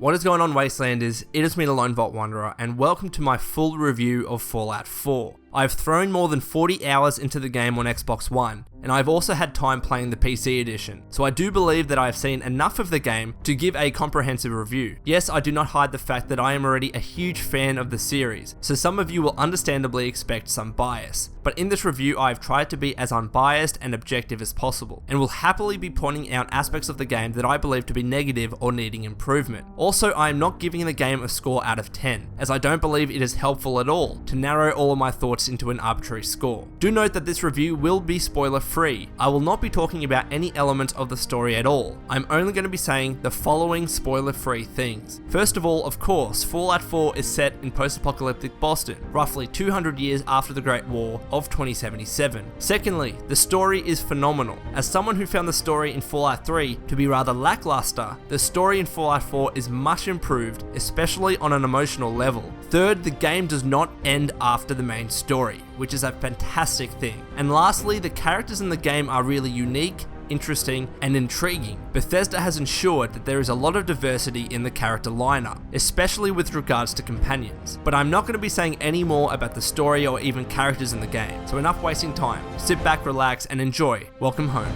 What is going on, Wastelanders? It is me, the Lone Vault Wanderer, and welcome to my full review of Fallout 4. I've thrown more than 40 hours into the game on Xbox One, and I've also had time playing the PC edition, so I do believe that I have seen enough of the game to give a comprehensive review. Yes, I do not hide the fact that I am already a huge fan of the series, so some of you will understandably expect some bias. But in this review, I've tried to be as unbiased and objective as possible, and will happily be pointing out aspects of the game that I believe to be negative or needing improvement. Also, I am not giving the game a score out of 10, as I don't believe it is helpful at all to narrow all of my thoughts into an arbitrary score. Do note that this review will be spoiler free. I will not be talking about any element of the story at all. I'm only going to be saying the following spoiler free things. First of all, of course, Fallout 4 is set in post-apocalyptic Boston, roughly 200 years after the Great War of 2077. Secondly, the story is phenomenal. As someone who found the story in Fallout 3 to be rather lackluster, the story in Fallout 4 is much improved, especially on an emotional level. Third, the game does not end after the main story, which is a fantastic thing. And lastly, the characters in the game are really unique, interesting, and intriguing. Bethesda has ensured that there is a lot of diversity in the character lineup, especially with regards to companions. But I'm not going to be saying any more about the story or even characters in the game, so enough wasting time. Sit back, relax, and enjoy. Welcome home.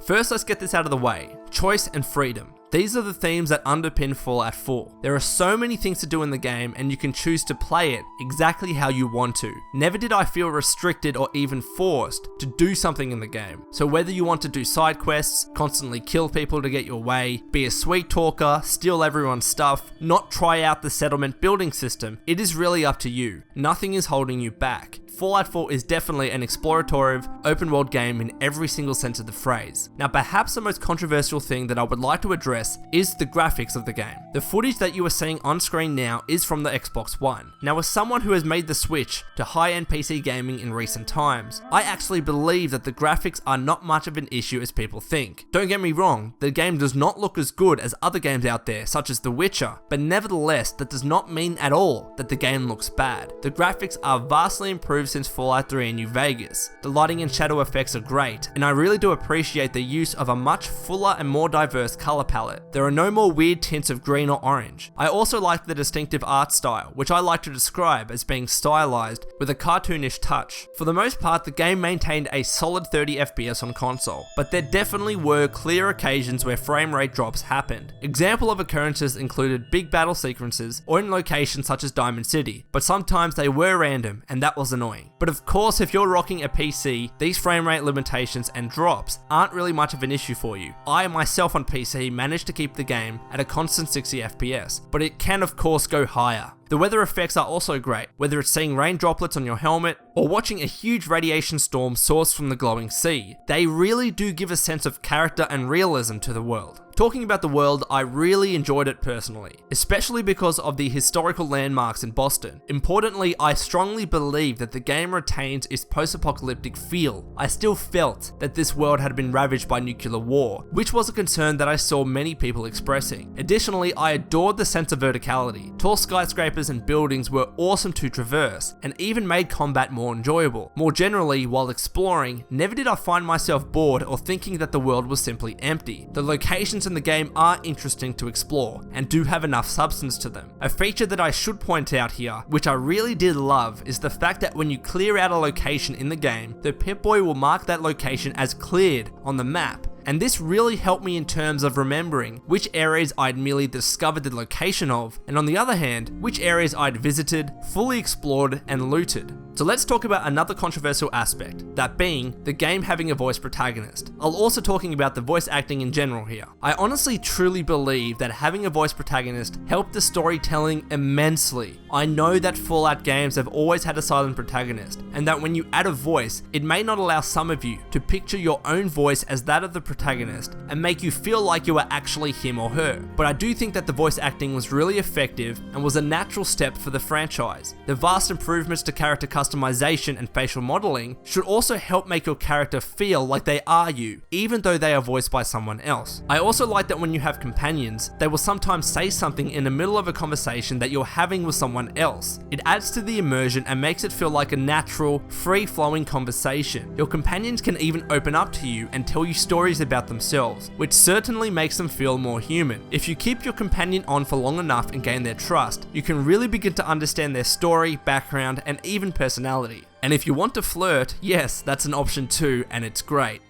First, let's get this out of the way. Choice and freedom. These are the themes that underpin Fallout 4. There are so many things to do in the game, and you can choose to play it exactly how you want to. Never did I feel restricted or even forced to do something in the game. So whether you want to do side quests, constantly kill people to get your way, be a sweet talker, steal everyone's stuff, not try out the settlement building system, it is really up to you. Nothing is holding you back. Fallout 4 is definitely an explorative, open world game in every single sense of the phrase. Now, perhaps the most controversial thing that I would like to address is the graphics of the game. The footage that you are seeing on screen now is from the Xbox One. Now, as someone who has made the switch to high-end PC gaming in recent times, I actually believe that the graphics are not much of an issue as people think. Don't get me wrong, the game does not look as good as other games out there, such as The Witcher, but nevertheless, that does not mean at all that the game looks bad. The graphics are vastly improved since Fallout 3 and New Vegas. The lighting and shadow effects are great, and I really do appreciate the use of a much fuller and more diverse color palette. There are no more weird tints of green or orange. I also like the distinctive art style, which I like to describe as being stylized with a cartoonish touch. For the most part, the game maintained a solid 30 FPS on console, but there definitely were clear occasions where frame rate drops happened. Example of occurrences included big battle sequences or in locations such as Diamond City, but sometimes they were random, and that was annoying. But of course, if you're rocking a PC, these frame rate limitations and drops aren't really much of an issue for you. I myself on PC managed to keep the game at a constant 60 FPS, but it can of course go higher. The weather effects are also great, whether it's seeing rain droplets on your helmet or watching a huge radiation storm sourced from the glowing sea. They really do give a sense of character and realism to the world. Talking about the world, I really enjoyed it personally, especially because of the historical landmarks in Boston. Importantly, I strongly believe that the game retains its post-apocalyptic feel. I still felt that this world had been ravaged by nuclear war, which was a concern that I saw many people expressing. Additionally, I adored the sense of verticality. Tall skyscrapers and buildings were awesome to traverse, and even made combat more enjoyable. More generally, while exploring, never did I find myself bored or thinking that the world was simply empty. The locations in the game are interesting to explore and do have enough substance to them. A feature that I should point out here, which I really did love, is the fact that when you clear out a location in the game, the Pip-Boy will mark that location as cleared on the map. And this really helped me in terms of remembering which areas I'd merely discovered the location of, and on the other hand, which areas I'd visited, fully explored, and looted. So let's talk about another controversial aspect, that being the game having a voice protagonist. I'll also talking about the voice acting in general here. I honestly truly believe that having a voice protagonist helped the storytelling immensely. I know that Fallout games have always had a silent protagonist, and that when you add a voice, it may not allow some of you to picture your own voice as that of the protagonist and make you feel like you are actually him or her. But I do think that the voice acting was really effective and was a natural step for the franchise. The vast improvements to character customization and facial modeling should also help make your character feel like they are you, even though they are voiced by someone else. I also like that when you have companions, they will sometimes say something in the middle of a conversation that you're having with someone else. It adds to the immersion and makes it feel like a natural, free-flowing conversation. Your companions can even open up to you and tell you stories about themselves, which certainly makes them feel more human. If you keep your companion on for long enough and gain their trust, you can really begin to understand their story, background, and even personality. And if you want to flirt, yes, that's an option too, and it's great.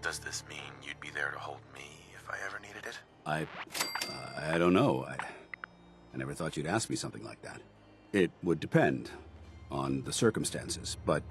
Does this mean you'd be there to hold me if I ever needed it? I don't know. I never thought you'd ask me something like that. It would depend on the circumstances, but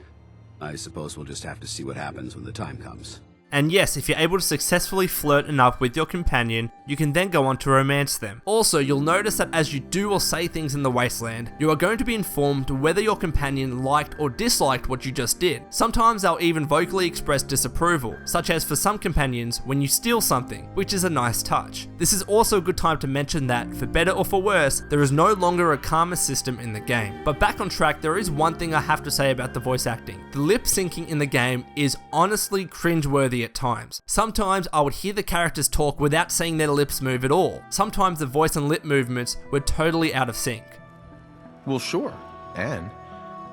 I suppose we'll just have to see what happens when the time comes. And yes, if you're able to successfully flirt enough with your companion, you can then go on to romance them. Also, you'll notice that as you do or say things in the Wasteland, you are going to be informed whether your companion liked or disliked what you just did. Sometimes they'll even vocally express disapproval, such as for some companions when you steal something, which is a nice touch. This is also a good time to mention that, for better or for worse, there is no longer a karma system in the game. But back on track, there is one thing I have to say about the voice acting. The lip syncing in the game is honestly cringeworthy at times. Sometimes I would hear the characters talk without seeing their lips move at all. Sometimes the voice and lip movements were totally out of sync. Well, sure. And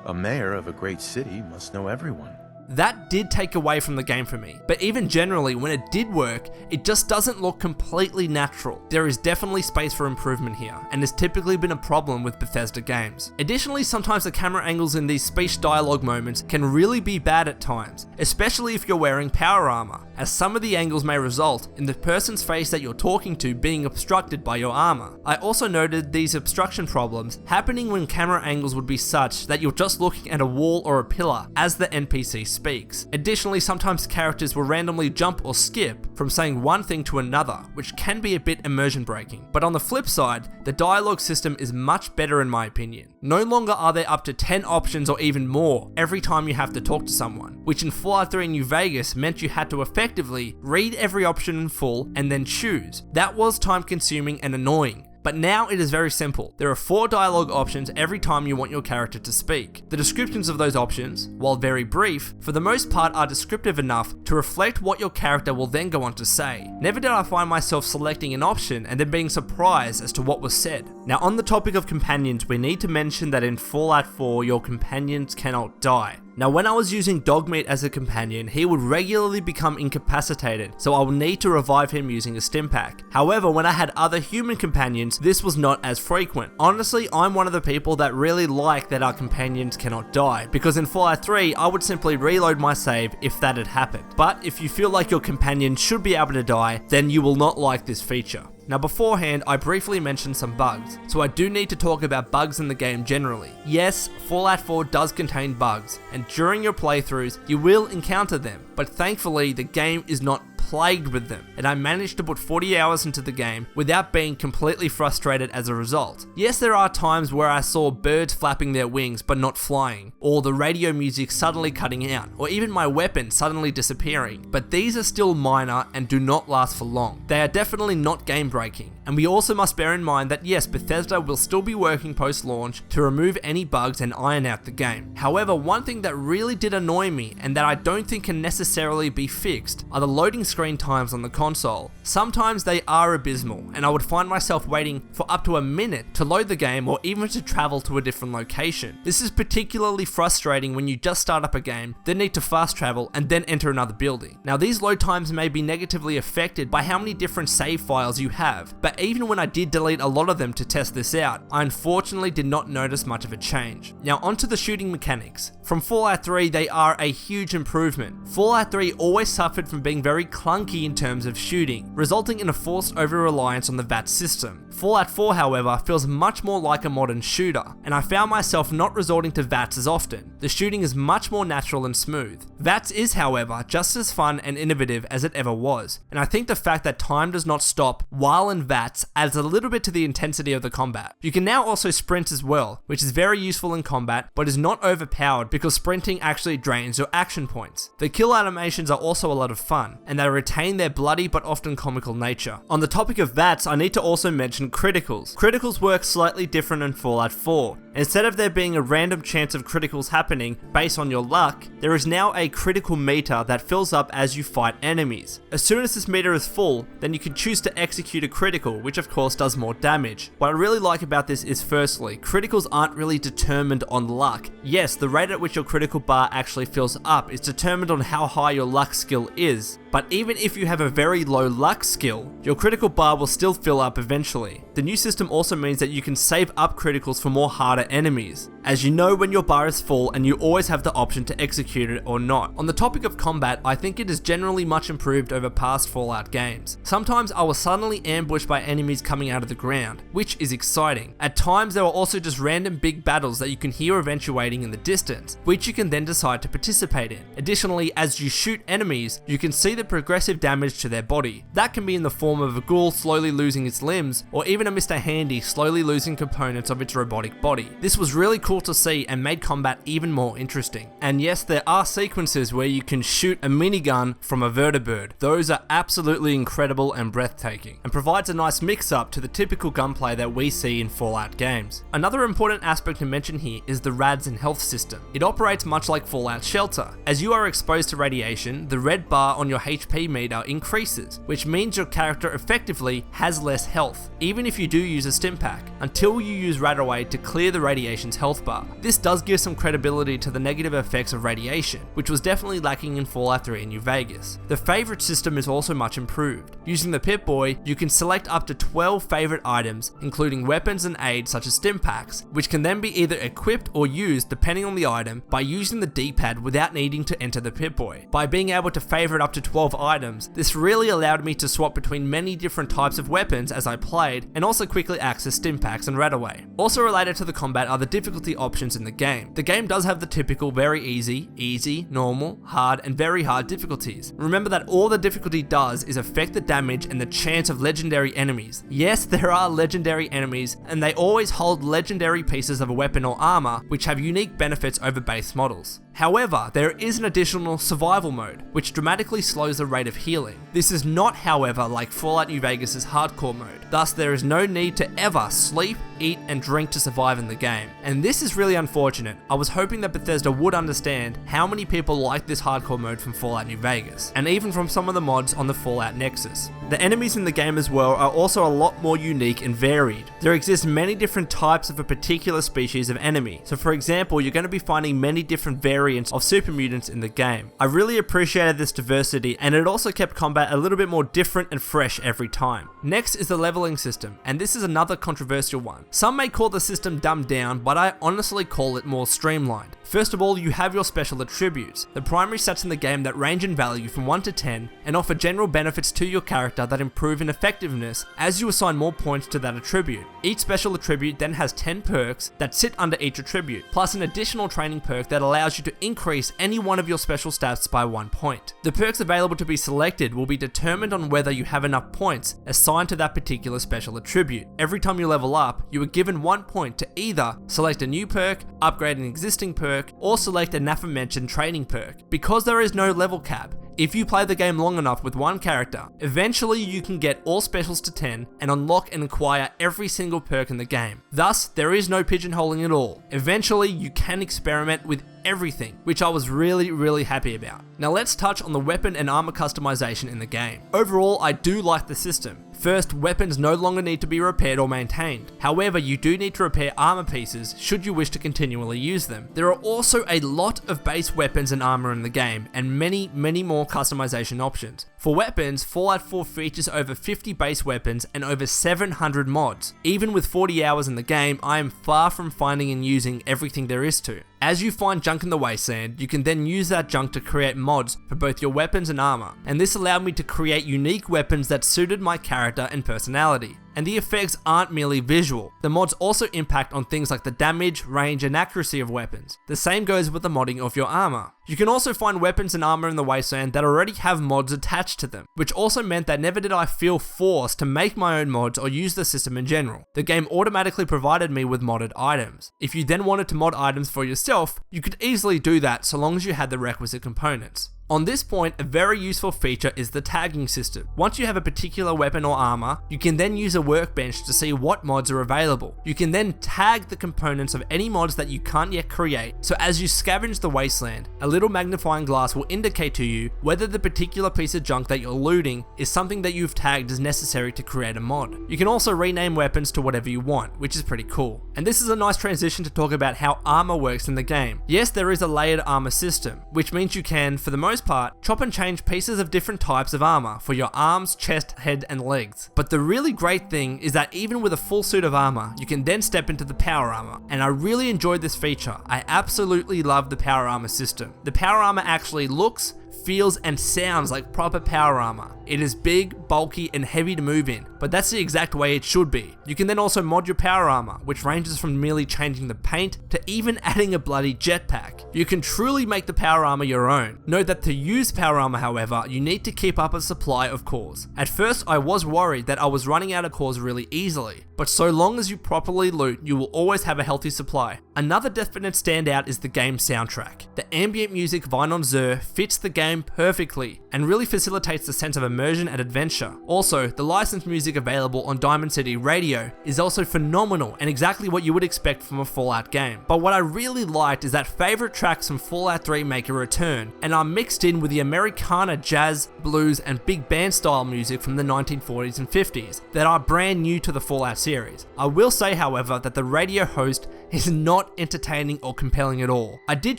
a mayor of a great city must know everyone. That did take away from the game for me, but even generally when it did work, it just doesn't look completely natural. There is definitely space for improvement here, and has typically been a problem with Bethesda games. Additionally, sometimes the camera angles in these speech dialogue moments can really be bad at times, especially if you're wearing power armor, as some of the angles may result in the person's face that you're talking to being obstructed by your armor. I also noted these obstruction problems happening when camera angles would be such that you're just looking at a wall or a pillar as the NPC speaks. Additionally, sometimes characters will randomly jump or skip from saying one thing to another, which can be a bit immersion breaking. But on the flip side, the dialogue system is much better in my opinion. No longer are there up to 10 options or even more every time you have to talk to someone, which in Fallout 3 New Vegas meant you had to effectively read every option in full and then choose. That was time consuming and annoying. But now it is very simple. There are 4 dialogue options every time you want your character to speak. The descriptions of those options, while very brief, for the most part are descriptive enough to reflect what your character will then go on to say. Never did I find myself selecting an option and then being surprised as to what was said. Now, on the topic of companions, we need to mention that in Fallout 4 your companions cannot die. Now, when I was using Dogmeat as a companion, he would regularly become incapacitated, so I would need to revive him using a Stimpak. However, when I had other human companions, this was not as frequent. Honestly, I'm one of the people that really like that our companions cannot die, because in Fallout 3, I would simply reload my save if that had happened. But if you feel like your companion should be able to die, then you will not like this feature. Now beforehand, I briefly mentioned some bugs, so I do need to talk about bugs in the game generally. Yes, Fallout 4 does contain bugs, and during your playthroughs, you will encounter them, but thankfully the game is not plagued with them, and I managed to put 40 hours into the game without being completely frustrated as a result. Yes, there are times where I saw birds flapping their wings but not flying, or the radio music suddenly cutting out, or even my weapon suddenly disappearing, but these are still minor and do not last for long. They are definitely not game breaking, and we also must bear in mind that yes, Bethesda will still be working post-launch to remove any bugs and iron out the game. However, one thing that really did annoy me, and that I don't think can necessarily be fixed, are the loading screen times on the console. Sometimes they are abysmal, and I would find myself waiting for up to a minute to load the game or even to travel to a different location. This is particularly frustrating when you just start up a game, then need to fast travel and then enter another building. Now, these load times may be negatively affected by how many different save files you have, but even when I did delete a lot of them to test this out, I unfortunately did not notice much of a change. Now onto the shooting mechanics. From Fallout 3, they are a huge improvement. Fallout 3 always suffered from being very clunky in terms of shooting, resulting in a forced over-reliance on the VATS system. Fallout 4, however, feels much more like a modern shooter, and I found myself not resorting to VATS as often. The shooting is much more natural and smooth. VATS is, however, just as fun and innovative as it ever was, and I think the fact that time does not stop while in VATS VATS adds a little bit to the intensity of the combat. You can now also sprint as well, which is very useful in combat, but is not overpowered because sprinting actually drains your action points. The kill animations are also a lot of fun, and they retain their bloody but often comical nature. On the topic of VATS, I need to also mention criticals. Criticals work slightly different in Fallout 4. Instead of there being a random chance of criticals happening based on your luck, there is now a critical meter that fills up as you fight enemies. As soon as this meter is full, then you can choose to execute a critical, which of course does more damage. What I really like about this is firstly, criticals aren't really determined on luck. Yes, the rate at which your critical bar actually fills up is determined on how high your luck skill is. But even if you have a very low luck skill, your critical bar will still fill up eventually. The new system also means that you can save up criticals for more harder enemies, as you know when your bar is full and you always have the option to execute it or not. On the topic of combat, I think it is generally much improved over past Fallout games. Sometimes I was suddenly ambushed by enemies coming out of the ground, which is exciting. At times there were also just random big battles that you can hear eventuating in the distance, which you can then decide to participate in. Additionally, as you shoot enemies, you can see the progressive damage to their body. That can be in the form of a ghoul slowly losing its limbs, or even a Mr. Handy slowly losing components of its robotic body. This was really cool to see and made combat even more interesting. And yes, there are sequences where you can shoot a minigun from a vertibird. Those are absolutely incredible and breathtaking, and provides a nice mix-up to the typical gunplay that we see in Fallout games. Another important aspect to mention here is the RADS and health system. It operates much like Fallout Shelter. As you are exposed to radiation, the red bar on your HP meter increases, which means your character effectively has less health, even if you do use a stim pack, until you use Radaway to clear the radiation's health bar. This does give some credibility to the negative effects of radiation, which was definitely lacking in Fallout 3 and New Vegas. The favorite system is also much improved. Using the Pip-Boy, you can select up to 12 favorite items, including weapons and aids such as stim packs, which can then be either equipped or used depending on the item by using the D-pad without needing to enter the Pip-Boy. By being able to favorite up to 12 items, this really allowed me to swap between many different types of weapons as I played, and also quickly access stim packs and Radaway. Also related to the combat are the difficulty options in the game. The game does have the typical very easy, normal, hard, and very hard difficulties. Remember that all the difficulty does is affect the damage and the chance of legendary enemies. Yes, there are legendary enemies, and they always hold legendary pieces of a weapon or armor, which have unique benefits over base models. However, there is an additional survival mode, which dramatically slows the rate of healing. This is not, however, like Fallout New Vegas' hardcore mode. Thus, there is no need to ever sleep, eat, and drink to survive in the game. And this is really unfortunate. I was hoping that Bethesda would understand how many people like this hardcore mode from Fallout New Vegas, and even from some of the mods on the Fallout Nexus. The enemies in the game as well are also a lot more unique and varied. There exist many different types of a particular species of enemy. So for example, you're going to be finding many different variants of super mutants in the game. I really appreciated this diversity, and it also kept combat a little bit more different and fresh every time. Next is the leveling system, and this is another controversial one. Some may call the system dumbed down, but I honestly call it more streamlined. First of all, you have your special attributes, the primary stats in the game that range in value from 1 to 10 and offer general benefits to your character that improve in effectiveness as you assign more points to that attribute. Each special attribute then has 10 perks that sit under each attribute, plus an additional training perk that allows you to increase any one of your special stats by 1 point. The perks available to be selected will be determined on whether you have enough points assigned to that particular special attribute. Every time you level up, you are given 1 point to either select a new perk, upgrade an existing perk, or select an aforementioned training perk. Because there is no level cap, if you play the game long enough with one character, eventually you can get all specials to 10 and unlock and acquire every single perk in the game. Thus, there is no pigeonholing at all. Eventually, you can experiment with everything, which I was really happy about. Now let's touch on the weapon and armor customization in the game. Overall, I do like the system. First, weapons no longer need to be repaired or maintained. However, you do need to repair armor pieces should you wish to continually use them. There are also a lot of base weapons and armor in the game, and many more customization options. For weapons, Fallout 4 features over 50 base weapons and over 700 mods. Even with 40 hours in the game, I am far from finding and using everything there is to. As you find junk in the wasteland, you can then use that junk to create mods for both your weapons and armor, and this allowed me to create unique weapons that suited my character and personality. And the effects aren't merely visual. The mods also impact on things like the damage, range, and accuracy of weapons. The same goes with the modding of your armor. You can also find weapons and armor in the Wasteland that already have mods attached to them, which also meant that never did I feel forced to make my own mods or use the system in general. The game automatically provided me with modded items. If you then wanted to mod items for yourself, you could easily do that so long as you had the requisite components. On this point, a very useful feature is the tagging system. Once you have a particular weapon or armor, you can then use a workbench to see what mods are available. You can then tag the components of any mods that you can't yet create, so as you scavenge the Wasteland, a little magnifying glass will indicate to you whether the particular piece of junk that you're looting is something that you've tagged as necessary to create a mod. You can also rename weapons to whatever you want, which is pretty cool. And this is a nice transition to talk about how armor works in the game. Yes, there is a layered armor system, which means you can, for the most part, chop and change pieces of different types of armor for your arms, chest, head, and legs. But the really great thing is that even with a full suit of armor, you can then step into the power armor, and I really enjoyed this feature. I absolutely love the power armor system. The power armor actually looks, feels, and sounds like proper power armor. It is big, bulky, and heavy to move in, but that's the exact way it should be. You can then also mod your power armor, which ranges from merely changing the paint to even adding a bloody jetpack. You can truly make the power armor your own. Note that to use power armor, however, you need to keep up a supply of cores. At first, I was worried that I was running out of cores really easily, but so long as you properly loot, you will always have a healthy supply. Another definite standout is the game soundtrack. The ambient music Vinyl Zur fits the game perfectly and really facilitates the sense of immersion and adventure. Also, the licensed music available on Diamond City Radio is also phenomenal and exactly what you would expect from a Fallout game. But what I really liked is that favorite tracks from Fallout 3 make a return and are mixed in with the Americana jazz, blues, and big band style music from the 1940s and 50s that are brand new to the Fallout series. I will say, however, that the radio host is not entertaining or compelling at all. I did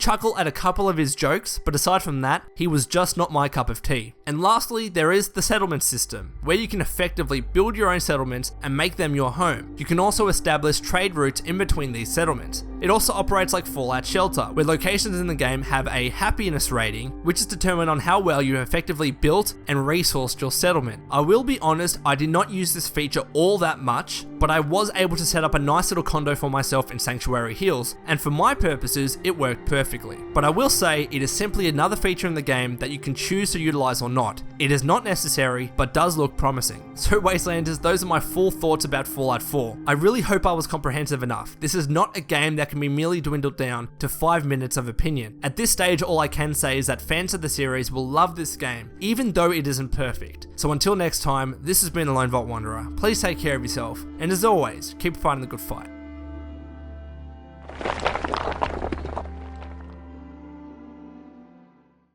chuckle at a couple of his jokes, but aside from that, he was just not my cup of tea. And lastly, there is the settlement system, where you can effectively build your own settlements and make them your home. You can also establish trade routes in between these settlements. It also operates like Fallout Shelter, where locations in the game have a happiness rating, which is determined on how well you have effectively built and resourced your settlement. I will be honest, I did not use this feature all that much, but I was able to set up a nice little condo for myself in Sanctuary Hills, and for my purposes, it worked perfectly. But I will say, it is simply another feature in the game that you can choose to utilize or not. It is not necessary, but does look promising. So Wastelanders, those are my full thoughts about Fallout 4. I really hope I was comprehensive enough. This is not a game that can be merely dwindled down to 5 minutes of opinion. At this stage, all I can say is that fans of the series will love this game, even though it isn't perfect. So until next time, this has been the Lone Vault Wanderer. Please take care of yourself, and as always, keep fighting the good fight.